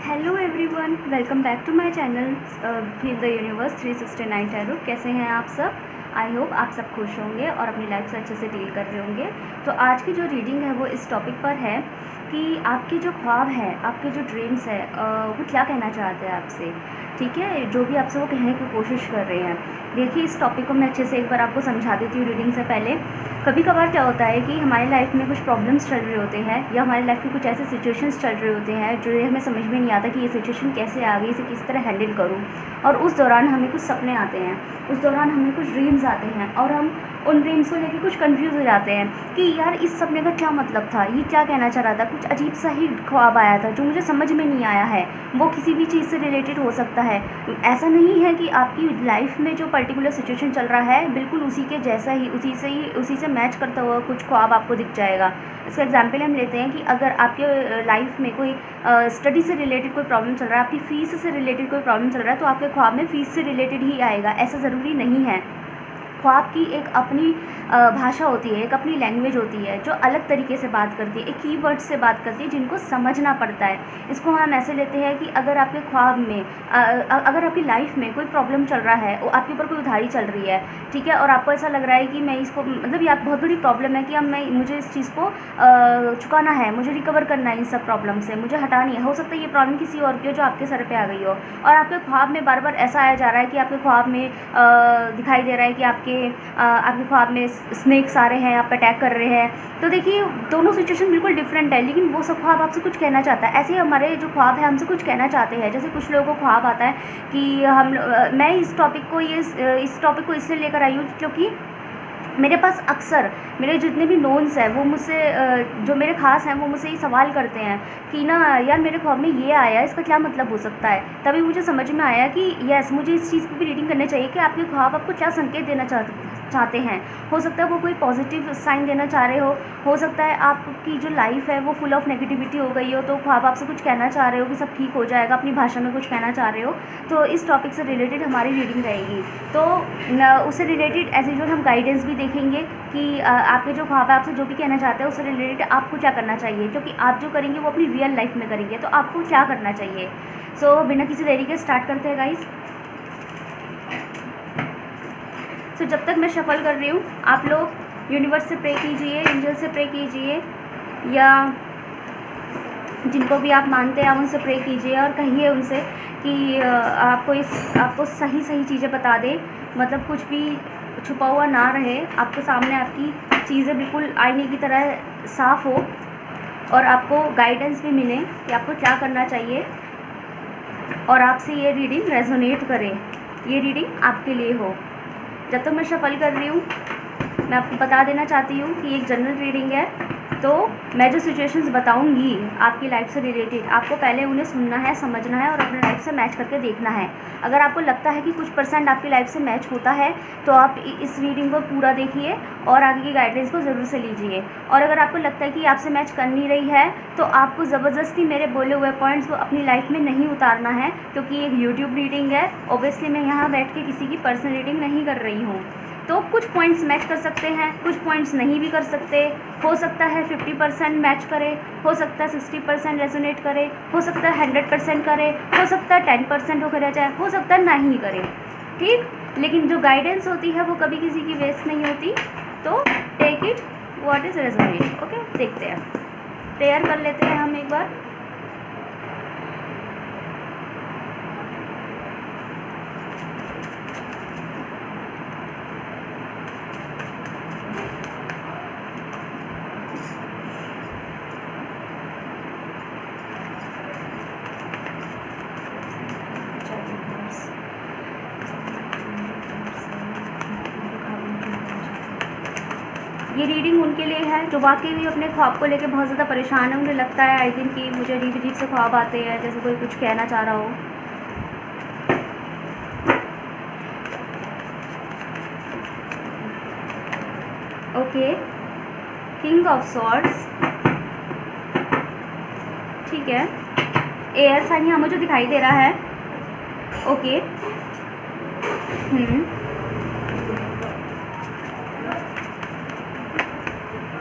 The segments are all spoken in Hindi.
Hello everyone, welcome back to my channel feel the universe 369 tarot. कैसे हैं आप सब? आई होप आप सब खुश होंगे और अपनी लाइफ से अच्छे से डील कर रहे होंगे। तो आज की जो रीडिंग है वो इस टॉपिक पर है कि आपके जो ख्वाब है, आपके जो ड्रीम्स है, वो क्या कहना चाहते हैं आपसे। ठीक है, जो भी आपसे वो कहने की कोशिश कर रहे हैं। देखिए, इस टॉपिक को मैं अच्छे से एक बार आपको समझा देती हूँ रीडिंग से पहले। कभी कभार क्या होता है कि हमारी लाइफ में कुछ प्रॉब्लम्स चल रहे होते हैं या हमारी लाइफ में कुछ ऐसे सिचुएशंस चल रहे होते हैं जो हमें समझ में नहीं आता कि ये सिचुएशन कैसे आ गई, इसे किस तरह हैंडल करूँ। और उस दौरान हमें कुछ सपने आते हैं, उस दौरान हमें कुछ ड्रीम्स आते हैं और हम उन ड्रीम्स को लेके कुछ कंफ्यूज हो जाते हैं कि यार इस सपने का क्या मतलब था, ये क्या कहना चाह रहा था। कुछ अजीब सा ही ख्वाब आया था जो मुझे समझ में नहीं आया है। वो किसी भी चीज़ से रिलेटेड हो सकता है। ऐसा नहीं है कि आपकी लाइफ में जो पर्टिकुलर सिचुएशन चल रहा है बिल्कुल उसी के जैसा ही, उसी से मैच करता हुआ कुछ ख्वाब आपको दिख जाएगा। इसका एग्जाम्पल हम लेते हैं कि अगर आपके लाइफ में कोई स्टडी से रिलेटेड कोई प्रॉब्लम चल रहा है, आपकी फ़ीस से रिलेटेड कोई प्रॉब्लम चल रहा है, तो आपके ख्वाब में फ़ीस से रिलेटेड ही आएगा। ऐसा ज़रूरी नहीं है। ख्वाब की एक अपनी भाषा होती है, एक अपनी लैंग्वेज होती है जो अलग तरीके से बात करती है, एक कीवर्ड से बात करती है जिनको समझना पड़ता है। इसको हम ऐसे लेते हैं कि अगर आपके ख्वाब में अगर आपकी लाइफ में कोई प्रॉब्लम चल रहा है, वो आपके ऊपर कोई उधारी चल रही है, ठीक है, और आपको ऐसा लग रहा है कि मैं इसको, मतलब ये बहुत बड़ी प्रॉब्लम है कि अब मुझे इस चीज़ को चुकाना है, मुझे रिकवर करना है इन सब प्रॉब्लम से, मुझे हटानी है। हो सकता है ये प्रॉब्लम किसी और की हो जो आपके सर पे आ गई हो, और आपके ख्वाब में बार बार ऐसा आया जा रहा है कि आपके ख्वाब में दिखाई दे रहा है कि आपके ख्वाब में स्नेक्स आ रहे हैं, आप अटैक कर रहे हैं। तो देखिए, दोनों सिचुएशन बिल्कुल डिफरेंट है, लेकिन वो सब ख्वाब आपसे कुछ कहना चाहता है। ऐसे ही हमारे जो ख्वाब है हमसे कुछ कहना चाहते हैं। जैसे कुछ लोगों को ख्वाब आता है कि मैं इस टॉपिक को इसलिए लेकर आई हूँ क्योंकि मेरे पास अक्सर मेरे जितने भी नोन्स हैं वो मुझसे, जो मेरे ख़ास हैं, वो मुझसे ये सवाल करते हैं कि ना यार मेरे ख्वाब में ये आया, इसका क्या मतलब हो सकता है। तभी मुझे समझ में आया कि यस, मुझे इस चीज़ की भी रीडिंग करनी चाहिए कि आपके ख्वाब आपको क्या संकेत देना चाहते हैं। हो सकता है वो कोई पॉजिटिव साइन देना चाह रहे हो सकता है आपकी जो लाइफ है वो फुल ऑफ नेगेटिविटी हो गई हो, तो ख्वाब आपसे कुछ कहना चाह रहे हो कि सब ठीक हो जाएगा, अपनी भाषा में कुछ कहना चाह रहे हो। तो इस टॉपिक से रिलेटेड हमारी रीडिंग रहेगी। तो उससे रिलेटेड एज यूजुअल हम गाइडेंस भी देखेंगे कि आपके जो ख्वाब है आपसे जो भी कहना चाहते हैं उससे रिलेटेड आपको क्या करना चाहिए, क्योंकि आप जो करेंगे वो अपनी रियल लाइफ में करेंगे, तो आपको क्या करना चाहिए। सो बिना किसी देरी के स्टार्ट करते हैं गाइस। सो जब तक मैं शफल कर रही हूँ, आप लोग यूनिवर्स से प्रे कीजिए, एंजल से प्रे कीजिए, या जिनको भी आप मानते हैं आप उनसे प्रे कीजिए और कहिए उनसे कि आपको सही चीज़ें बता दे, मतलब कुछ भी छुपा हुआ ना रहे, आपके सामने आपकी चीज़ें बिल्कुल आईने की तरह साफ़ हो और आपको गाइडेंस भी मिले कि आपको क्या करना चाहिए और आपसे ये रीडिंग रेजोनेट करे, ये रीडिंग आपके लिए हो। जब तक मैं शफल कर रही हूँ, मैं आपको बता देना चाहती हूँ कि एक जनरल रीडिंग है, तो मैं जो सिचुएशंस बताऊँगी आपकी लाइफ से रिलेटेड, आपको पहले उन्हें सुनना है, समझना है और अपने लाइफ से मैच करके देखना है। अगर आपको लगता है कि कुछ % आपकी लाइफ से मैच होता है तो आप इस रीडिंग को पूरा देखिए और आगे की गाइडेंस को ज़रूर से लीजिए। और अगर आपको लगता है कि आपसे मैच कर नहीं रही है तो आपको ज़बरदस्ती मेरे बोले हुए पॉइंट्स को अपनी लाइफ में नहीं उतारना है, क्योंकि एक यूट्यूब रीडिंग है। ऑब्वियसली मैं यहाँ बैठ के किसी की पर्सनल रीडिंग नहीं कर रही हूँ, तो कुछ पॉइंट्स मैच कर सकते हैं, कुछ पॉइंट्स नहीं भी कर सकते। हो सकता है 50% मैच करे, हो सकता है 60% रेजोनेट करे, हो सकता है 100% करे, हो सकता है 10% होकर रह जाए, हो सकता है ना ही करे, ठीक। लेकिन जो गाइडेंस होती है वो कभी किसी की वेस्ट नहीं होती। तो take it what is resonate. Okay, देखते हैं, प्रेयर कर लेते हैं हम एक बार। ये रीडिंग उनके लिए है जो वाकई भी अपने ख्वाब को लेके बहुत ज़्यादा परेशान है। उन्हें लगता है आई थिंक कि मुझे अजीब अजीब से ख्वाब आते हैं, जैसे कोई कुछ कहना चाह रहा हो। ओके, किंग ऑफ सॉर्ड्स, ठीक है। एयर साइन यहाँ मुझे दिखाई दे रहा है। Okay,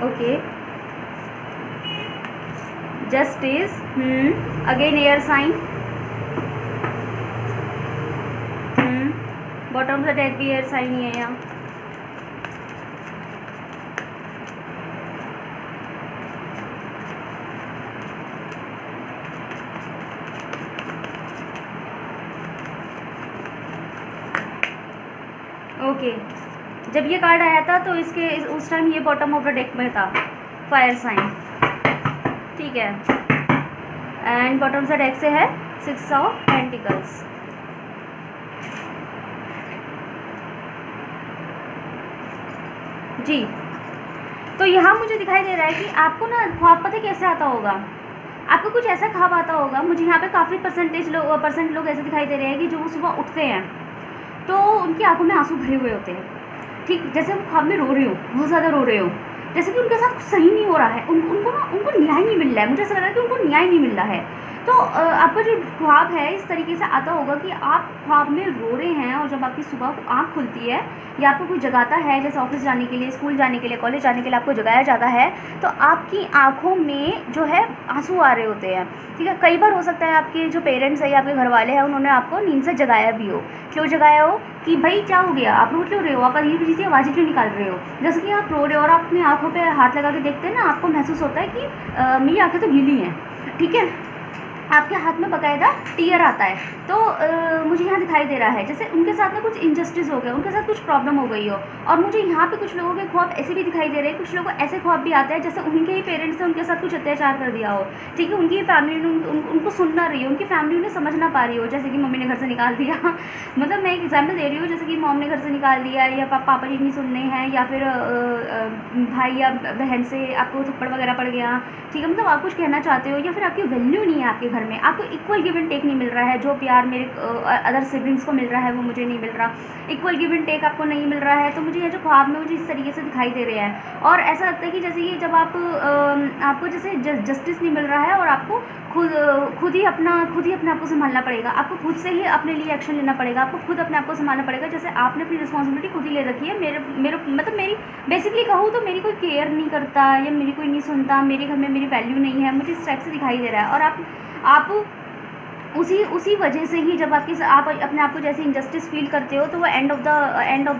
okay, justice, again air sign, bottom of the deck भी एयर साइन ही है यहाँ। ओके जब ये कार्ड आया था तो उस टाइम ये बॉटम ऑफ द डेक में था, फायर साइन, ठीक है। And bottom of the deck से है 6 ऑफ पेंटिकल्स। जी तो यहाँ मुझे दिखाई दे रहा है कि आपको ना ख्वाब पता कैसे आता होगा, आपको कुछ ऐसा ख्वाब आता होगा। मुझे यहाँ पे काफ़ी परसेंट लोग ऐसे दिखाई दे रहे हैं कि जो वो सुबह उठते हैं तो उनकी आंखों में आंसू भरे हुए होते हैं, ठीक, जैसे वो ख्वाब में रो रहे हो, बहुत ज़्यादा रो रहे हो, जैसे कि उनके साथ कुछ सही नहीं हो रहा है, उनको न्याय नहीं मिल रहा है। मुझे ऐसा लग रहा है कि उनको न्याय नहीं मिल रहा है। तो आपका जो ख्वाब है इस तरीके से आता होगा कि आप ख्वाब में रो रहे हैं और जब आपकी सुबह आँख खुलती है या आपको कोई जगाता है, जैसे ऑफिस जाने के लिए, स्कूल जाने के लिए, कॉलेज जाने के लिए आपको जगाया जाता है, तो आपकी आँखों में जो है आंसू आ रहे होते हैं, ठीक है। कई बार हो सकता है आपके जो पेरेंट्स हैं या आपके घर वाले हैं उन्होंने आपको नींद से जगाया भी हो। क्यों जगाया हो कि भाई क्या हो गया, आप रो क्यों रहे हो, आप अजीब अजीब सी आवाज़ें क्यों निकाल रहे हो। जैसे कि आप रो रहे हो और आप अपनी आँखों पे हाथ लगा के देखते हैं ना, आपको महसूस होता है कि मेरी आँखें तो गीली हैं, ठीक है, आपके हाथ में बाकायदा टीयर आता है। तो मुझे यहाँ दिखाई दे रहा है जैसे उनके साथ में कुछ इनजस्टिस हो गया, उनके साथ कुछ प्रॉब्लम हो गई हो। और मुझे यहाँ पे कुछ लोगों के ख्वाब ऐसे भी दिखाई दे रहे हैं, कुछ लोगों को ऐसे ख्वाब भी आते हैं जैसे उनके ही पेरेंट्स ने उनके साथ कुछ अत्याचार कर दिया हो, ठीक है, उनकी फैमिली ने उनको सुन ना रही हो, उनकी फैमिली उन्हें समझ ना पा रही हो, जैसे कि मम्मी ने घर से निकाल दिया मतलब मैं एक एग्जाम्पल दे रही हूँ, जैसे कि मॉम ने घर से निकाल दिया या पापा जी नहीं सुनने हैं, या फिर भाई या बहन से आपको थप्पड़ वगैरह पड़ गया, ठीक है, मतलब आप कुछ कहना चाहते हो या फिर आपकी वैल्यू नहीं है आपके घर में, आपको इक्वल गिव एंड टेक नहीं मिल रहा है। जो प्यार मेरे अदर सिबलिंग्स को मिल रहा है वो मुझे नहीं मिल रहा, इक्वल गिव एंड टेक आपको नहीं मिल रहा है। तो मुझे ये जो ख्वाब में मुझे इस तरीके से दिखाई दे रहे हैं और ऐसा लगता है कि जैसे कि जब आपको जैसे जस्टिस नहीं मिल रहा है और आपको खुद ही अपने आप को संभालना पड़ेगा, आपको खुद से ही अपने लिए एक्शन लेना पड़ेगा, आपको खुद अपने आप को संभालना पड़ेगा। जैसे आपने अपनी रिस्पॉन्सिबिलिटी खुद ही ले रखी है। मेरी बेसिकली कहूँ तो मेरी कोई केयर नहीं करता या मेरी कोई नहीं सुनता, मेरे घर में मेरी वैल्यू नहीं है, मुझे इस टाइप से दिखाई दे रहा है। और आप उसी वजह से ही जब आप अपने आप को जैसे इंजस्टिस फील करते हो तो वो एंड ऑफ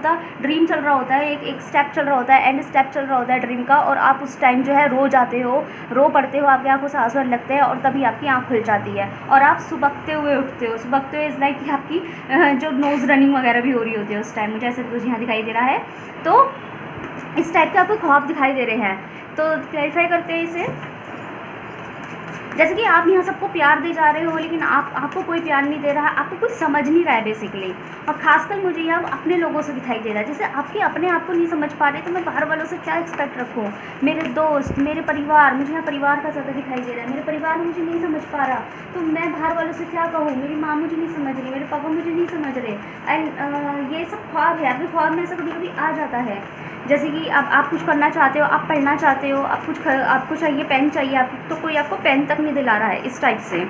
द ड्रीम चल रहा होता है, एक स्टेप चल रहा होता है, एंड स्टेप चल रहा होता है ड्रीम का, और आप उस टाइम जो है रो जाते हो, रो पड़ते हो, आपकी आंखों से आंसू आने लगते हैं और तभी आपकी आँख खुल जाती है और आप सुबकते हुए उठते हो। सुबकते हुए इज़ लाइक कि आपकी जो नोज़ रनिंग वगैरह भी हो रही होती है उस टाइम, मुझे ऐसे कुछ यहाँ दिखाई दे रहा है। तो इस टाइप के आपको ख्वाब दिखाई दे रहे हैं। तो क्लैरिफाई करते हैं इसे, जैसे कि आप यहाँ सबको प्यार दे जा रहे हो लेकिन आपको कोई प्यार नहीं दे रहा, आपको कुछ समझ नहीं रहा है बेसिकली। और खासकर मुझे यहाँ अपने लोगों से दिखाई दे रहा है, जैसे आपके अपने आप को नहीं समझ पा रहे तो मैं बाहर वालों से क्या एक्सपेक्ट रखूँ। मेरे दोस्त, मेरे परिवार, मुझे यहाँ परिवार का ज़्यादा दिखाई दे रहा है, मेरे परिवार मुझे नहीं समझ पा रहा तो मैं बाहर वालों से क्या कहूँ। मेरी माँ मुझे नहीं समझ रही, मेरे पापा मुझे नहीं समझ रहे। एंड ये सब ख्वाब है, आपके ख्वाब में ऐसा कभी कभी आ जाता है। जैसे कि आप कुछ करना चाहते हो, आप पढ़ना चाहते हो, आपको चाहिए पेन चाहिए, तो कोई आपको पेन तक नहीं दिला रहा है, इस टाइप से।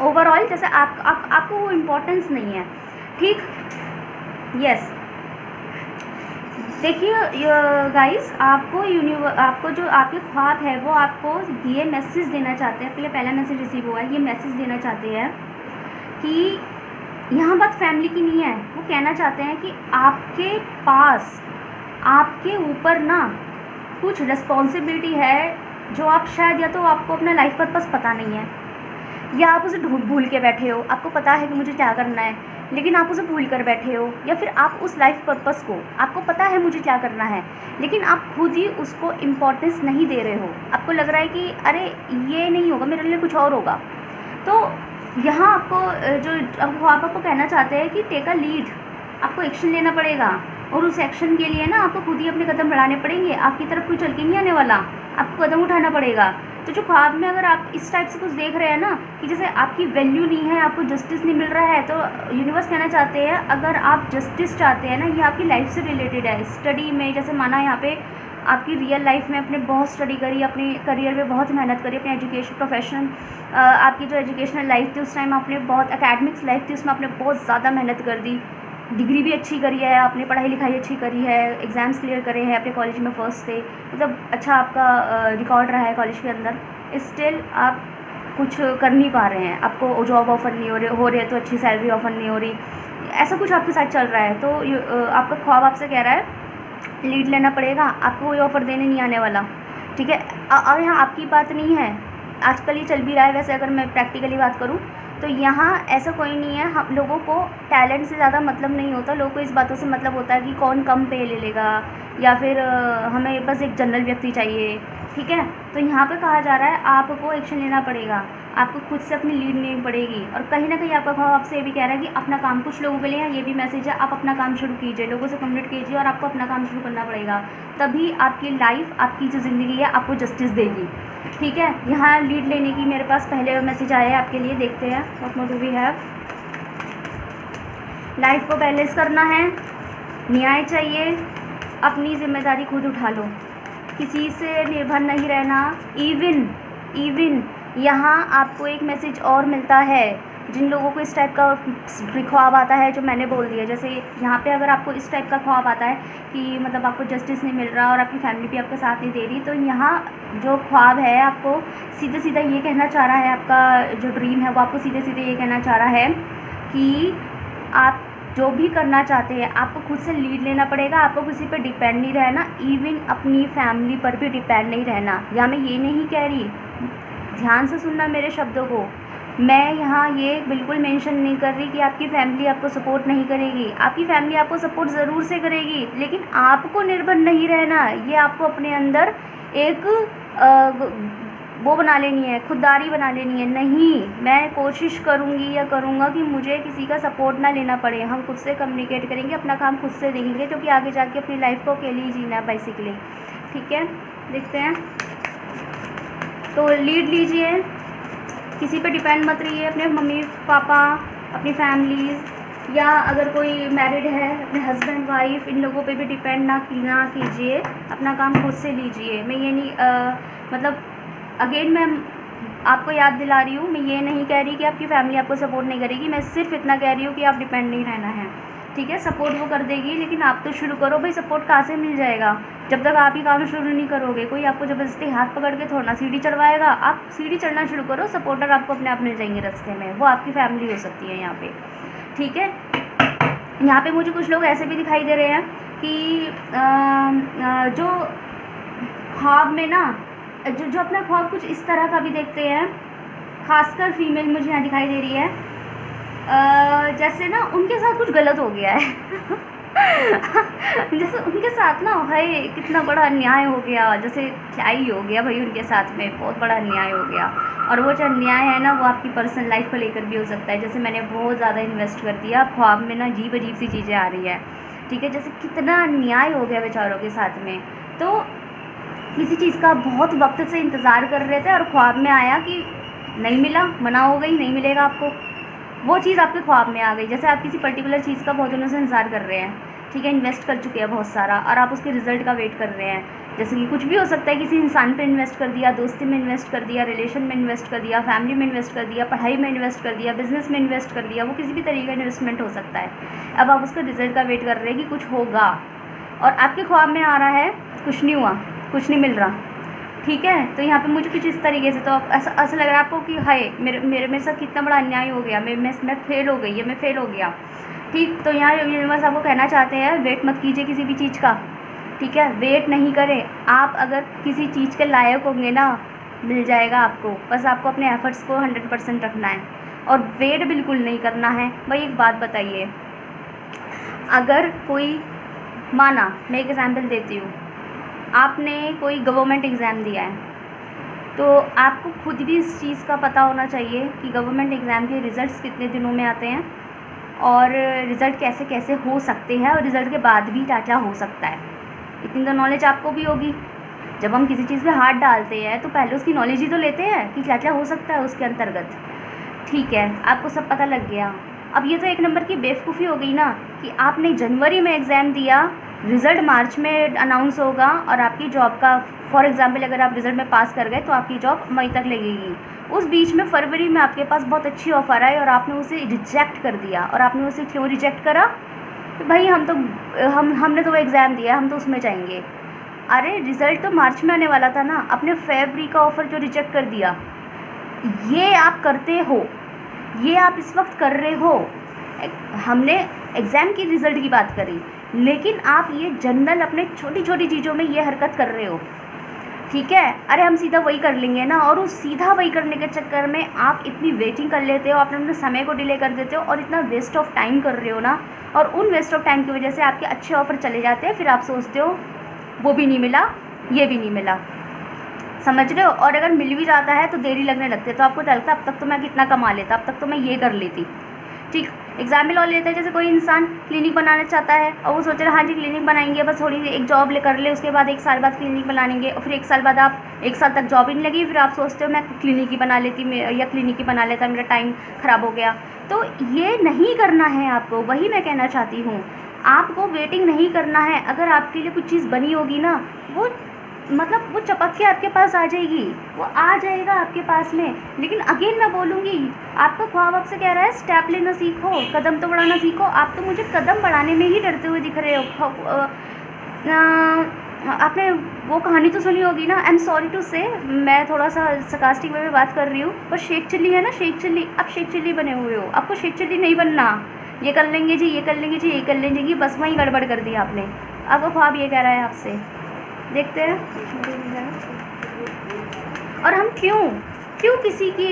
ओवरऑल जैसे आपको वो इम्पोर्टेंस नहीं है, ठीक। यस, देखिए गाइस, आपको जो आपके ख्वाब है वो आपको ये मैसेज देना चाहते हैं। पहला मैसेज रिसीव हुआ है, ये मैसेज देना चाहते हैं कि यहाँ बात फैमिली की नहीं है। वो कहना चाहते हैं कि आपके पास, आपके ऊपर ना कुछ रिस्पॉन्सिबिलिटी है जो आप शायद, या तो आपको अपना लाइफ पर्पस पता नहीं है या आप उसे भूल के बैठे हो। आपको पता है कि मुझे क्या करना है लेकिन आप उसे भूल कर बैठे हो, या फिर आप उस लाइफ पर्पस को, आपको पता है मुझे क्या करना है लेकिन आप खुद ही उसको इम्पोर्टेंस नहीं दे रहे हो। आपको लग रहा है कि अरे ये नहीं होगा, मेरे लिए कुछ और होगा। तो यहाँ आपको आपको कहना चाहते हैं कि टेक अ लीड, आपको एक्शन लेना पड़ेगा और उस एक्शन के लिए ना आपको खुद ही अपने कदम बढ़ाने पड़ेंगे। आपकी तरफ कोई चल के नहीं आने वाला, आपको कदम उठाना पड़ेगा। तो जो ख्वाब में अगर आप इस टाइप से कुछ देख रहे हैं ना कि जैसे आपकी वैल्यू नहीं है, आपको जस्टिस नहीं मिल रहा है, तो यूनिवर्स कहना चाहते हैं अगर आप जस्टिस चाहते हैं ना, ये आपकी लाइफ से रिलेटेड है। स्टडी में जैसे माना यहाँ पे आपकी रियल लाइफ में आपने बहुत स्टडी करी, अपने करियर में बहुत मेहनत करी, अपने एजुकेशन प्रोफेशन, आपकी जो एजुकेशनल लाइफ थी उस टाइम आपने बहुत, एकेडमिक्स लाइफ थी उसमें आपने बहुत ज़्यादा मेहनत कर दी, डिग्री भी अच्छी करी है आपने, पढ़ाई लिखाई अच्छी करी है, एग्ज़ाम्स क्लियर करे हैं, अपने कॉलेज में फर्स्ट थे, मतलब अच्छा आपका रिकॉर्ड रहा है कॉलेज के अंदर। स्टिल आप कुछ कर नहीं पा रहे हैं, आपको जॉब ऑफ़र नहीं हो रहे तो अच्छी सैलरी ऑफ़र नहीं हो रही, ऐसा कुछ आपके साथ चल रहा है, तो आपका ख्वाब आपसे कह रहा है लीड लेना पड़ेगा, आपको कोई ऑफ़र देने नहीं आने वाला, ठीक है। और यहाँ आपकी बात नहीं है, आजकल ये चल भी रहा है वैसे, अगर मैं प्रैक्टिकली बात करूँ तो यहाँ ऐसा कोई नहीं है। हम लोगों को टैलेंट से ज़्यादा मतलब नहीं होता, लोगों को इस बातों से मतलब होता है कि कौन कम पे ले लेगा, या फिर हमें बस एक जनरल व्यक्ति चाहिए, ठीक है। तो यहाँ पे कहा जा रहा है आपको एक्शन लेना पड़ेगा, आपको खुद से अपनी लीड लेनी पड़ेगी। और कहीं ना कहीं आपका ख्वाब आपसे ये भी कह रहा है कि अपना काम, कुछ लोगों के लिए ये भी मैसेज है, आप अपना काम शुरू कीजिए, लोगों से कम्युनिकेट कीजिए और आपको अपना काम शुरू करना पड़ेगा, तभी आपकी लाइफ, आपकी जो ज़िंदगी है आपको जस्टिस देगी, ठीक है। यहाँ लीड लेने की मेरे पास पहले मैसेज आया है आपके लिए, देखते हैं what more do we have. Life को बैलेंस करना है, न्याय चाहिए, अपनी जिम्मेदारी खुद उठा लो, किसी से निर्भर नहीं रहना। इवन यहाँ आपको एक मैसेज और मिलता है, जिन लोगों को इस टाइप का ख्वाब आता है जो मैंने बोल दिया, जैसे यहाँ पे अगर आपको इस टाइप का ख्वाब आता है कि मतलब आपको जस्टिस नहीं मिल रहा और आपकी फैमिली भी आपका साथ नहीं दे रही, तो यहाँ जो ख्वाब है आपको सीधे सीधा ये कहना चाह रहा है, आपका जो ड्रीम है वो आपको सीधे सीधे ये कहना चाह रहा है कि आप जो भी करना चाहते हैं आपको खुद से लीड लेना पड़ेगा, आपको किसी पर डिपेंड नहीं रहना, इवन अपनी फैमिली पर भी डिपेंड नहीं रहना। या मैं ये नहीं कह रही, ध्यान से सुनना मेरे शब्दों को, मैं यहाँ ये बिल्कुल मेंशन नहीं कर रही कि आपकी फैमिली आपको सपोर्ट नहीं करेगी, आपकी फैमिली आपको सपोर्ट ज़रूर से करेगी, लेकिन आपको निर्भर नहीं रहना। ये आपको अपने अंदर एक वो बना लेनी है, खुददारी बना लेनी है। नहीं, मैं कोशिश करूँगी या करूँगा कि मुझे किसी का सपोर्ट ना लेना पड़े, हम खुद से कम्युनिकेट करेंगे, अपना काम खुद से देखेंगे, क्योंकि आगे जाके अपनी लाइफ को अकेले ही जीना है बेसिकली, ठीक है। देखते हैं, तो लीड लीजिए, किसी पे डिपेंड मत रहिए, अपने मम्मी पापा, अपनी फैमिलीज़, या अगर कोई मैरिड है अपने हस्बैंड वाइफ, इन लोगों पे भी डिपेंड ना कीजिए, अपना काम खुद से लीजिए। मैं ये नहीं मतलब अगेन मैं आपको याद दिला रही हूँ, मैं ये नहीं कह रही कि आपकी फैमिली आपको सपोर्ट नहीं करेगी, मैं सिर्फ इतना कह रही हूँ कि आप डिपेंड नहीं रहना है, ठीक है। सपोर्ट वो कर देगी, लेकिन आप तो शुरू करो भाई। सपोर्ट कहाँ से मिल जाएगा जब तक आप ही काम शुरू नहीं करोगे? कोई आपको ज़बरदस्ती हाथ पकड़ के थोड़ा सीढ़ी चढ़वाएगा, आप सीढ़ी चढ़ना शुरू करो, सपोर्टर आपको अपने आप मिल जाएंगे रास्ते में, वो आपकी फैमिली हो सकती है यहाँ पे, ठीक है। यहाँ पे मुझे कुछ लोग ऐसे भी दिखाई दे रहे हैं कि जो ख्वाब में ना, जो अपना ख्वाब कुछ इस तरह का भी देखते हैं, खासकर फीमेल मुझे यहाँ दिखाई दे रही है, जैसे ना उनके साथ कुछ गलत हो गया है जैसे उनके साथ ना भाई कितना बड़ा अन्याय हो गया, जैसे क्या ही हो गया भाई, उनके साथ में बहुत बड़ा अन्याय हो गया। और वो जो अन्याय है ना, वो आपकी पर्सनल लाइफ को लेकर भी हो सकता है। जैसे मैंने बहुत ज़्यादा इन्वेस्ट कर दिया, ख्वाब में ना अजीब अजीब सी चीज़ें आ रही है, ठीक है। जैसे कितना अन्याय हो गया बेचारों के साथ में, तो किसी चीज़ का बहुत वक्त से इंतज़ार कर रहे थे और ख्वाब में आया कि नहीं मिला, मना हो गई, नहीं मिलेगा आपको, वो चीज़ आपके ख्वाब में आ गई। जैसे आप किसी पर्टिकुलर चीज़ का बहुत दिनों से इंतज़ार कर रहे हैं, ठीक है, इन्वेस्ट कर चुके हैं बहुत सारा, और आप उसके रिज़ल्ट का वेट कर रहे हैं। जैसे कि कुछ भी हो सकता है, किसी इंसान पे इन्वेस्ट कर दिया, दोस्ती में इन्वेस्ट कर दिया, रिलेशन में इन्वेस्ट कर दिया, फैमिली में इन्वेस्ट कर दिया, पढ़ाई में इन्वेस्ट कर दिया, बिजनेस में इन्वेस्ट कर दिया, वो किसी भी तरीके का इन्वेस्टमेंट हो सकता है। अब आप उसका रिज़ल्ट का वेट कर रहे हैं कि कुछ होगा, और आपके ख्वाब में आ रहा है कुछ नहीं हुआ, कुछ नहीं मिल रहा, ठीक है। तो यहाँ पे मुझे कुछ इस तरीके से, तो ऐसा लग रहा है आपको कि हाय मेरे साथ कितना बड़ा अन्याय हो गया, मैं फेल हो गई, या मैं फेल हो गया, ठीक। तो यहाँ यूनिवर्स आपको कहना चाहते हैं वेट मत कीजिए किसी भी चीज़ का, ठीक है, वेट नहीं करें। आप अगर किसी चीज़ के लायक होंगे ना, मिल जाएगा आपको, बस आपको अपने एफर्ट्स को 100% रखना है और वेट बिल्कुल नहीं करना है। भाई एक बात बताइए, अगर कोई, माना मैं एक एग्जाम्पल देती हूँ, आपने कोई गवर्नमेंट एग्ज़ाम दिया है, तो आपको खुद भी इस चीज़ का पता होना चाहिए कि गवर्नमेंट एग्ज़ाम के रिज़ल्ट्स कितने दिनों में आते हैं, और रिज़ल्ट कैसे कैसे हो सकते हैं, और रिज़ल्ट के बाद भी क्या क्या हो सकता है। इतनी तो नॉलेज आपको भी होगी। जब हम किसी चीज़ पे हाथ डालते हैं तो पहले उसकी नॉलेज ही तो लेते हैं कि क्या क्या हो सकता है उसके अंतर्गत, ठीक है। आपको सब पता लग गया। अब ये तो एक नंबर की बेवकूफ़ी हो गई ना कि आपने जनवरी में एग्ज़ाम दिया, रिज़ल्ट मार्च में अनाउंस होगा, और आपकी जॉब का, फॉर एग्ज़ाम्पल अगर आप रिज़ल्ट में पास कर गए तो आपकी जॉब मई तक लगेगी। उस बीच में फरवरी में आपके पास बहुत अच्छी ऑफ़र आई और आपने उसे रिजेक्ट कर दिया। और आपने उसे क्यों रिजेक्ट करा? तो भाई हमने तो वो एग्ज़ाम दिया, हम तो उसमें जाएंगे। अरे रिज़ल्ट तो मार्च में आने वाला था ना, अपने फरवरी का ऑफ़र जो रिजेक्ट कर दिया, ये आप करते हो, ये आप इस वक्त कर रहे हो। हमने एग्ज़ाम की रिज़ल्ट की बात करी, लेकिन आप ये जनरल अपने छोटी छोटी चीज़ों में ये हरकत कर रहे हो, ठीक है। अरे हम सीधा वही कर लेंगे ना, और उस सीधा वही करने के चक्कर में आप इतनी वेटिंग कर लेते हो, आप अपने समय को डिले कर देते हो और इतना वेस्ट ऑफ टाइम कर रहे हो ना, और उन वेस्ट ऑफ टाइम की वजह से आपके अच्छे ऑफ़र चले जाते हैं। फिर आप सोचते हो वो भी नहीं मिला, ये भी नहीं मिला, समझ रहे हो। और अगर मिल भी जाता है तो देरी लगने लगती है, तो आपको लगता है अब तक तो मैं कितना कमा लेता, अब तक तो मैं ये कर लेती, ठीक। एग्जाम्पल और लेते हैं, जैसे कोई इंसान क्लिनिक बनाना चाहता है और वो सोच रहा है हाँ जी क्लिनिक बनाएंगे, बस थोड़ी एक जॉब ले कर ले, उसके बाद 1 साल बाद क्लिनिक बनाएंगे, और फिर 1 साल बाद आप 1 साल तक जॉब ही नहीं लगी, फिर आप सोचते हो मैं क्लिनिक ही बना लेती या क्लिनिक ही बना लेता, मेरा टाइम ख़राब हो गया। तो ये नहीं करना है आपको, वही मैं कहना चाहती हूँ, आपको वेटिंग नहीं करना है। अगर आपके लिए कुछ चीज़ बनी होगी ना, वो मतलब वो चपक के आपके पास आ जाएगी, वो आ जाएगा आपके पास में। लेकिन अगेन मैं बोलूँगी, आपका ख्वाब आपसे कह रहा है स्टेप लेना सीखो, कदम तो बढ़ाना सीखो। आप तो मुझे कदम बढ़ाने में ही डरते हुए दिख रहे हो। आपने वो कहानी तो सुनी होगी ना, आई एम सॉरी टू से, मैं थोड़ा सा सरकास्टिक वे में बात कर रही हूँ, पर शेख चिल्ली है ना, शेख चिल्ली, आप शेख चिल्ली बने हुए हो, आपको शेख चिल्ली नहीं बनना। ये कर लेंगे जी, ये कर लेंगे जी, ये कर लेंगे जी, बस वहीं गड़बड़ कर दी आपने। आपका ख्वाब ये कह रहा है आपसे, देखते हैं। और हम क्यों किसी की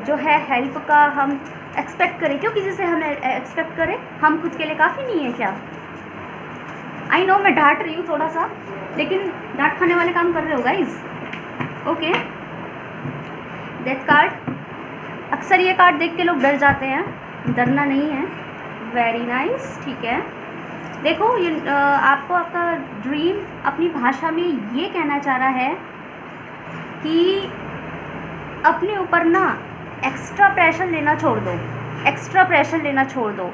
जो है हेल्प का हम एक्सपेक्ट करें, क्यों किसी से हम एक्सपेक्ट करें, हम खुद के लिए काफ़ी नहीं है क्या? आई नो मैं डांट रही हूँ थोड़ा सा, लेकिन डांट खाने वाले काम कर रहे हो गाइज। ओके, डेथ कार्ड, अक्सर ये कार्ड देख के लोग डर जाते हैं, डरना नहीं है। वेरी नाइस, ठीक है। देखो ये आपको आपका ड्रीम अपनी भाषा में ये कहना चाह रहा है कि अपने ऊपर ना एक्स्ट्रा प्रेशर लेना छोड़ दो, एक्स्ट्रा प्रेशर लेना छोड़ दो।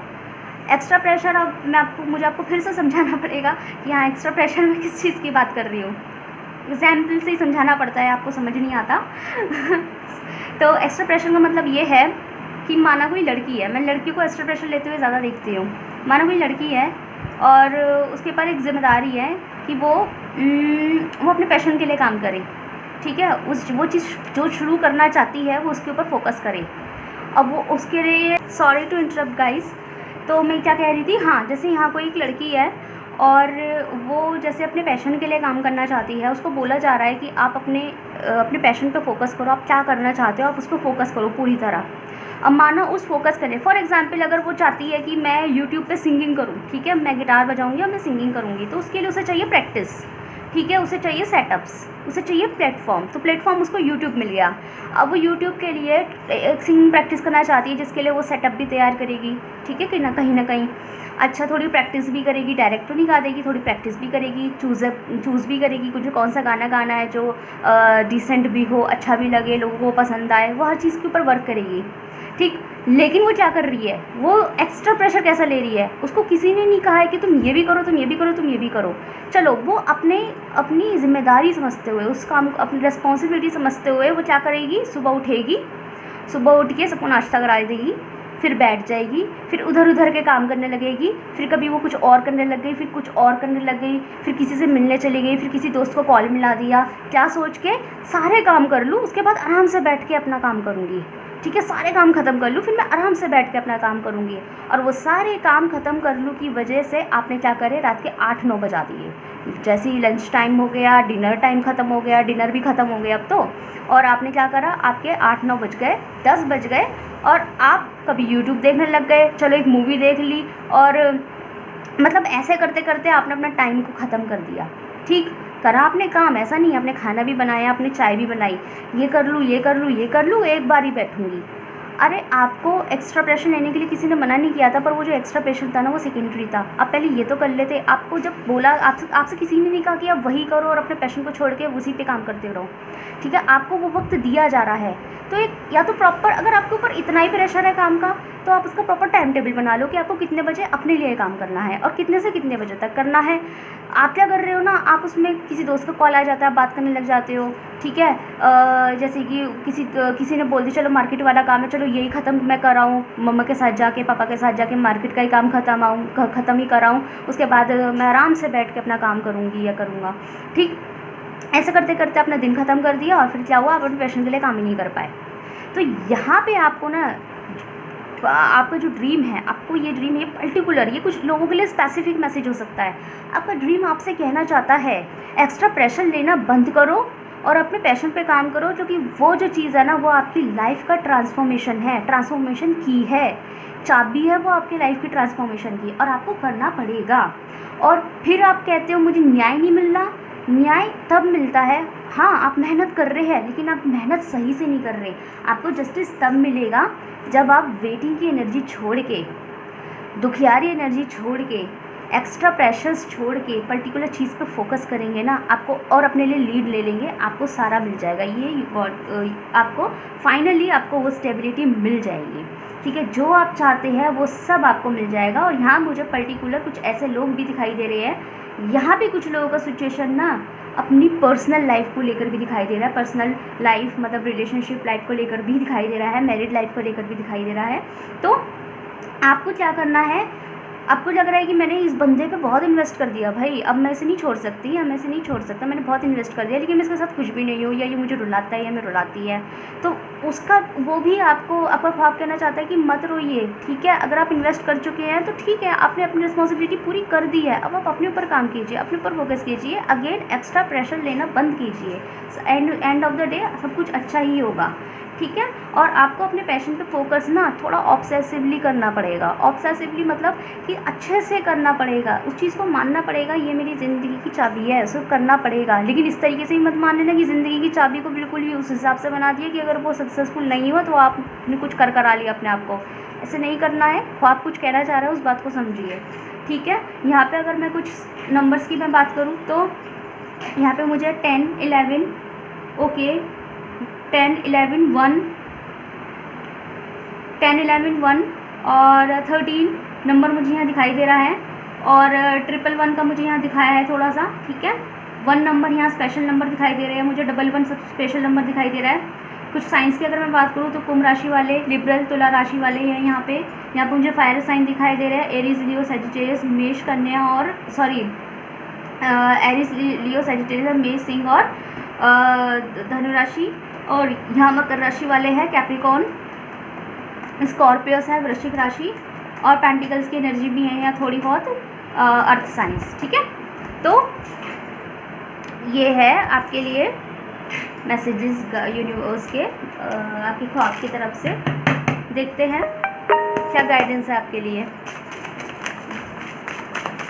एक्स्ट्रा प्रेशर, अब मुझे आपको फिर से समझाना पड़ेगा कि हाँ एक्स्ट्रा प्रेशर में किस चीज़ की बात कर रही हूँ, एग्जाम्पल से ही समझाना पड़ता है, आपको समझ नहीं आता। तो एक्स्ट्रा प्रेशर का मतलब ये है कि माना कोई लड़की है, मैं लड़की को एक्स्ट्रा प्रेशर लेते हुए ज़्यादा देखती हूँ। माना कोई लड़की है और उसके ऊपर एक जिम्मेदारी है कि वो अपने पैशन के लिए काम करे, ठीक है। वो चीज़ जो शुरू करना चाहती है वो उसके ऊपर फोकस करे। अब वो उसके लिए, सॉरी टू इंटरप्ट गाइस, तो मैं क्या कह रही थी, हाँ जैसे यहाँ कोई एक लड़की है और वो जैसे अपने पैशन के लिए काम करना चाहती है, उसको बोला जा रहा है कि आप अपने पैशन पे फोकस करो, आप क्या करना चाहते हो आप उस पर फोकस करो पूरी तरह। अब मानो उस फोकस करें, फॉर एग्जांपल अगर वो चाहती है कि मैं यूट्यूब पे सिंगिंग करूँ, ठीक है, मैं गिटार बजाऊँगी और मैं सिंगिंग करूँगी, तो उसके लिए उसे चाहिए प्रैक्टिस, ठीक है, उसे चाहिए सेटअप्स, उसे चाहिए प्लेटफॉर्म, तो प्लेटफॉर्म उसको यूट्यूब मिल गया। अब वो यूट्यूब के लिए एक सिंगिंग प्रैक्टिस करना चाहती है, जिसके लिए वो सेटअप भी तैयार करेगी, ठीक है, कि ना कहीं ना कहीं अच्छा थोड़ी प्रैक्टिस भी करेगी, डायरेक्ट तो नहीं गा देगी, थोड़ी प्रैक्टिस भी करेगी, चूज़ भी करेगी कुछ कौन सा गाना गाना है जो डिसेंट भी हो, अच्छा भी लगे, लोगों को पसंद आए, वो हर चीज़ के ऊपर वर्क करेगी, ठीक। लेकिन वो क्या कर रही है, वो एक्स्ट्रा प्रेशर कैसा ले रही है, उसको किसी ने नहीं कहा है कि तुम ये भी करो, तुम ये भी करो, तुम ये भी करो। चलो वो अपनी जिम्मेदारी समझते हुए, उस काम को अपनी रिस्पॉन्सिबिलिटी समझते हुए वो क्या करेगी, सुबह उठेगी, सुबह उठ के सबको नाश्ता करा देगी, फिर बैठ जाएगी, फिर उधर उधर के काम करने लगेगी, फिर कभी वो कुछ और करने लग गई, फिर कुछ और करने लग गई, फिर किसी से मिलने चली गई, फिर किसी दोस्त को कॉल मिला दिया, क्या सोच के सारे काम कर लूँ, उसके बाद आराम से बैठ के अपना काम करूँगी, ठीक है, सारे काम ख़त्म कर लूँ, फिर मैं आराम से बैठ के अपना काम करूँगी। और वो सारे काम ख़त्म कर लूँ की वजह से आपने क्या करे, रात के 8-9 बजा दिए, जैसे ही लंच टाइम हो गया, डिनर टाइम ख़त्म हो गया, डिनर भी ख़त्म हो गया अब तो, और आपने क्या करा, आपके 8-9 बज गए, 10 बज गए, और आप कभी यूट्यूब देखने लग गए, चलो एक मूवी देख ली, और मतलब ऐसे करते करते आपने अपना टाइम को ख़त्म कर दिया, ठीक। करा आपने काम, ऐसा नहीं आपने खाना भी बनाया, आपने चाय भी बनाई, ये कर लूँ, ये कर लूँ, ये कर लूँ, एक बार ही बैठूँगी। अरे आपको एक्स्ट्रा प्रेशर लेने के लिए किसी ने मना नहीं किया था, पर वो जो एक्स्ट्रा प्रेशर था ना वो सेकेंडरी था। आप पहले ये तो कर लेते, आपको जब बोला, आपसे किसी ने नहीं कहा कि आप वही करो और अपने पैशन को छोड़ के उसी पे काम करते रहो, ठीक है। आपको वो वक्त दिया जा रहा है, तो एक या तो प्रॉपर, अगर आपके ऊपर इतना ही प्रेशर है काम का, तो आप उसका प्रॉपर टाइम टेबल बना लो कि आपको कितने बजे अपने लिए काम करना है और कितने से कितने बजे तक करना है। आप क्या कर रहे हो ना, आप उसमें किसी दोस्त का कॉल आ जाता है, बात करने लग जाते हो, ठीक है। जैसे कि किसी ने बोल दी चलो मार्केट वाला काम है, चलो यही ख़त्म मैं कर रहा हूँ, मम्मा के साथ जाके, पापा के साथ जाके मार्केट का ही काम ख़त्म ही कर रहा हूँ, उसके बाद मैं आराम से बैठ के अपना काम करूँगी या करूँगा, ठीक। ऐसे करते करते अपना दिन ख़त्म कर दिया और फिर क्या हुआ, आप अपने पैशन के लिए काम ही नहीं कर पाए। तो यहाँ पे आपको ना आपका जो ड्रीम है, आपको ये ड्रीम, ये पर्टिकुलर, ये कुछ लोगों के लिए स्पेसिफिक मैसेज हो सकता है। आपका ड्रीम आपसे कहना चाहता है एक्स्ट्रा प्रेशर लेना बंद करो और अपने पैशन पे काम करो, क्योंकि वो जो चीज़ है ना वो आपकी लाइफ का ट्रांसफॉर्मेशन है, ट्रांसफॉर्मेशन की है, चाबी है वो आपकी लाइफ की ट्रांसफॉर्मेशन की, और आपको करना पड़ेगा। और फिर आप कहते हो मुझे न्याय नहीं मिल रहा, न्याय तब मिलता है, हाँ आप मेहनत कर रहे हैं लेकिन आप मेहनत सही से नहीं कर रहे। आपको जस्टिस तब मिलेगा जब आप वेटिंग की एनर्जी छोड़ के, दुखियारी एनर्जी छोड़ के, एक्स्ट्रा प्रेशर्स छोड़ के पर्टिकुलर चीज़ पर फोकस करेंगे ना आपको, और अपने लिए लीड ले लेंगे, आपको सारा मिल जाएगा। ये आपको फाइनली आपको वो स्टेबिलिटी मिल जाएगी, ठीक है। जो आप चाहते हैं वो सब आपको मिल जाएगा। और यहाँ मुझे पर्टिकुलर कुछ ऐसे लोग भी दिखाई दे रहे हैं, यहाँ भी कुछ लोगों का सिचुएशन ना अपनी पर्सनल लाइफ को लेकर भी दिखाई दे रहा है, पर्सनल लाइफ मतलब रिलेशनशिप लाइफ को लेकर भी दिखाई दे रहा है, मैरिड लाइफ को लेकर भी दिखाई दे रहा है। तो आपको क्या करना है, आपको लग रहा है कि मैंने इस बंदे पे बहुत इन्वेस्ट कर दिया भाई, अब मैं इसे नहीं छोड़ सकती, या मैं इसे नहीं छोड़ सकता, मैंने बहुत इन्वेस्ट कर दिया लेकिन मैं इसके साथ खुश भी नहीं हूँ, या ये मुझे रुलाता है या मैं रुलाती है, तो उसका वो भी आपको आपका ख्वाब कहना चाहता है कि मत रोइए, ठीक है। अगर आप इन्वेस्ट कर चुके हैं तो ठीक है, आपने अपनी रिस्पॉन्सिबिलिटी पूरी कर दी है, अब आप अपने ऊपर काम कीजिए, अपने ऊपर फोकस कीजिए, अगेन एक्स्ट्रा प्रेशर लेना बंद कीजिए, एंड ऑफ द डे सब कुछ अच्छा ही होगा, ठीक है। और आपको अपने पैशन पे फोकस ना थोड़ा ऑब्सेसिवली करना पड़ेगा। ऑब्सेसिवली मतलब कि अच्छे से करना पड़ेगा, उस चीज़ को मानना पड़ेगा ये मेरी ज़िंदगी की चाबी है, उसको करना पड़ेगा, लेकिन इस तरीके से ही मत मान लेना कि ज़िंदगी की चाबी को बिल्कुल ही उस हिसाब से बना दिया कि अगर वो सक्सेसफुल नहीं हुआ तो आपने कुछ कर करा लिया अपने आप को। ऐसे नहीं करना है। वो आप कुछ कहना चाह रहे हो उस बात को समझिए, ठीक है। यहाँ पर अगर मैं कुछ नंबर्स की मैं बात करूँ तो यहाँ पर मुझे 10, 11, ओके 10, 11, 1, 10, 11, 1 और 13 नंबर मुझे यहाँ दिखाई दे रहा है, और 111 का मुझे यहाँ दिखाया है थोड़ा सा, ठीक है। 1 नंबर यहाँ स्पेशल नंबर दिखाई दे रहे हैं मुझे, 11 सब स्पेशल नंबर दिखाई दे रहा है। कुछ साइंस की अगर मैं बात करूँ तो कुंभ राशि वाले, लिबरल, तुला राशि वाले हैं यहाँ पे मुझे फायर साइन दिखाई दे रहे हैं, एरीज, लियो, सजिटेरियस, मेष, कन्या और एरीज, लियो, सजिटेरियस, मेष, सिंह और धनु राशि। और यहाँ मकर राशि वाले हैं कैप्रिकॉर्न, स्कॉर्पियस है वृश्चिक राशि, और पेंटिकल्स की एनर्जी भी है यहाँ थोड़ी बहुत, अर्थ साइंस, ठीक है। तो ये है आपके लिए मैसेजेस यूनिवर्स के आपके ख्वाब की तरफ से। देखते हैं क्या गाइडेंस है आपके लिए।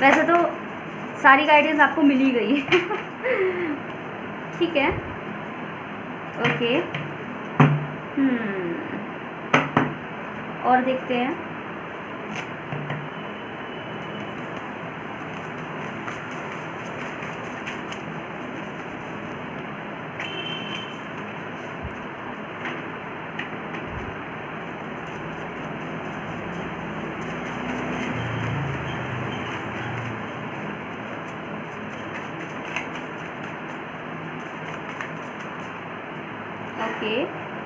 वैसे तो सारी गाइडेंस आपको मिल ही गई है ठीक है, ओके। और देखते हैं ओके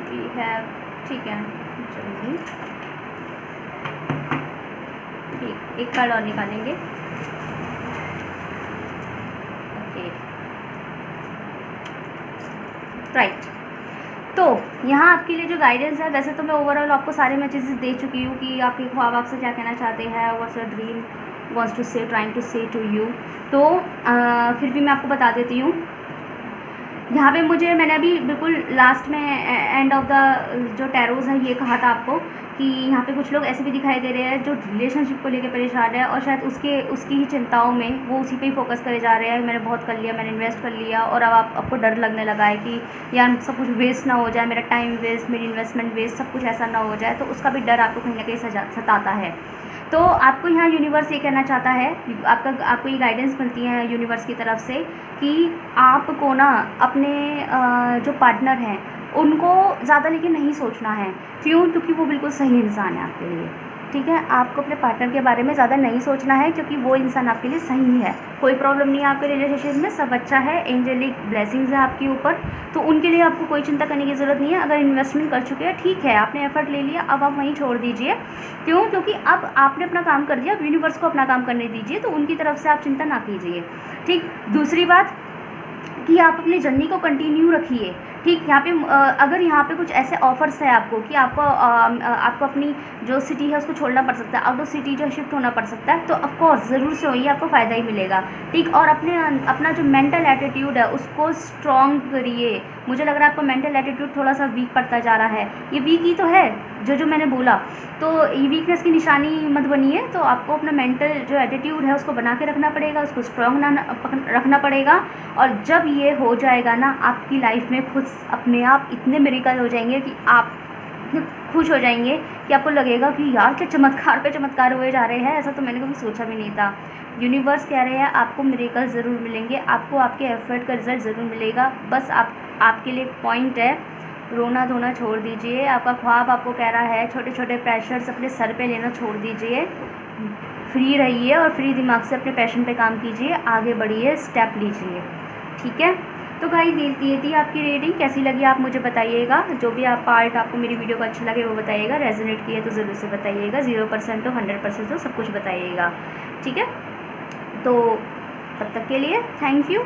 वी हैव, ठीक है चलिए ठीक, एक कार्ड और निकालेंगे, ओके राइट। तो यहाँ आपके लिए जो गाइडेंस है, वैसे तो मैं ओवरऑल आपको सारे मैसेजेस दे चुकी हूँ कि आपके ख्वाब आपसे क्या कहना चाहते हैं, what's your dream wants to say, trying to say to you. तो फिर भी मैं आपको बता देती हूँ। यहाँ पे मैंने अभी बिल्कुल लास्ट में एंड ऑफ द जो टैरोज है ये कहा था आपको कि यहाँ पे कुछ लोग ऐसे भी दिखाई दे रहे हैं जो रिलेशनशिप को लेकर परेशान है, और शायद उसकी ही चिंताओं में वो उसी पे ही फोकस करे जा रहे हैं। मैंने बहुत कर लिया, मैंने इन्वेस्ट कर लिया, और अब आपको डर लगने लगा है कि यार सब कुछ वेस्ट ना हो जाए, मेरा टाइम वेस्ट, मेरी इन्वेस्टमेंट वेस्ट, सब कुछ ऐसा ना हो जाए, तो उसका भी डर आपको कहीं ना कहीं सताता है। तो आपको यहाँ यूनिवर्स ये कहना चाहता है, आपको ये गाइडेंस मिलती है यूनिवर्स की तरफ से कि आपको ना अपने जो पार्टनर हैं उनको ज़्यादा लेकिन नहीं सोचना है। क्यों? क्योंकि वो बिल्कुल सही इंसान है आपके लिए, ठीक है। आपको अपने पार्टनर के बारे में ज़्यादा नहीं सोचना है क्योंकि वो इंसान आपके लिए सही है। कोई प्रॉब्लम नहीं है आपके रिलेशनशिप में, सब अच्छा है, एंजेलिक ब्लेसिंग्स है आपके ऊपर, तो उनके लिए आपको कोई चिंता करने की ज़रूरत नहीं है। अगर इन्वेस्टमेंट कर चुके हैं ठीक है, आपने एफर्ट ले लिया, अब आप वहीं छोड़ दीजिए। क्यों? क्योंकि अब आपने अपना काम कर दिया, अब यूनिवर्स को अपना काम करने दीजिए, तो उनकी तरफ से आप चिंता ना कीजिए, ठीक। दूसरी बात कि आप अपनी जर्नी को कंटिन्यू रखिए, ठीक। यहाँ पे अगर यहाँ पे कुछ ऐसे ऑफर्स है आपको कि आपको अपनी जो सिटी है उसको छोड़ना पड़ सकता है, आउट ऑफ सिटी जो शिफ्ट होना पड़ सकता है, तो ऑफ कोर्स ज़रूर से होइए, आपको फ़ायदा ही मिलेगा। ठीक। और अपना जो मेंटल एटीट्यूड है उसको स्ट्रॉन्ग करिए। मुझे लग रहा है आपका मेंटल एटीट्यूड थोड़ा सा वीक पड़ता जा रहा है। ये वीक ही तो है जो मैंने बोला, तो ये वीकनेस की निशानी मत बनिए। तो आपको अपना मेंटल जो एटीट्यूड है उसको बना के रखना पड़ेगा, उसको स्ट्रॉन्ग रखना पड़ेगा। और जब ये हो जाएगा ना, आपकी लाइफ में खुद अपने आप इतने मिरेकल हो जाएंगे कि आप खुश हो जाएंगे कि आपको लगेगा कि यार क्या चमत्कार पे चमत्कार हुए जा रहे हैं, ऐसा तो मैंने कभी सोचा भी नहीं था। यूनिवर्स कह रहे हैं आपको मिरेकल ज़रूर मिलेंगे, आपको आपके एफर्ट का रिजल्ट ज़रूर मिलेगा। बस आपके लिए एक पॉइंट है, रोना धोना छोड़ दीजिए। आपका ख्वाब आपको कह रहा है, छोटे छोटे प्रेशर्स अपने सर पे लेना छोड़ दीजिए, फ्री रहिए और फ्री दिमाग से अपने पैशन पे काम कीजिए, आगे बढ़िए, स्टेप लीजिए। ठीक है। तो गाइस ये थी आपकी रीडिंग। कैसी लगी आप मुझे बताइएगा। जो भी आप पार्ट आपको मेरी वीडियो को अच्छा लगे वो बताइएगा। रेजोनेट किया तो ज़रूर से बताइएगा। 0% हो 100% हो सब कुछ बताइएगा। ठीक है। तो तब तक के लिए थैंक यू।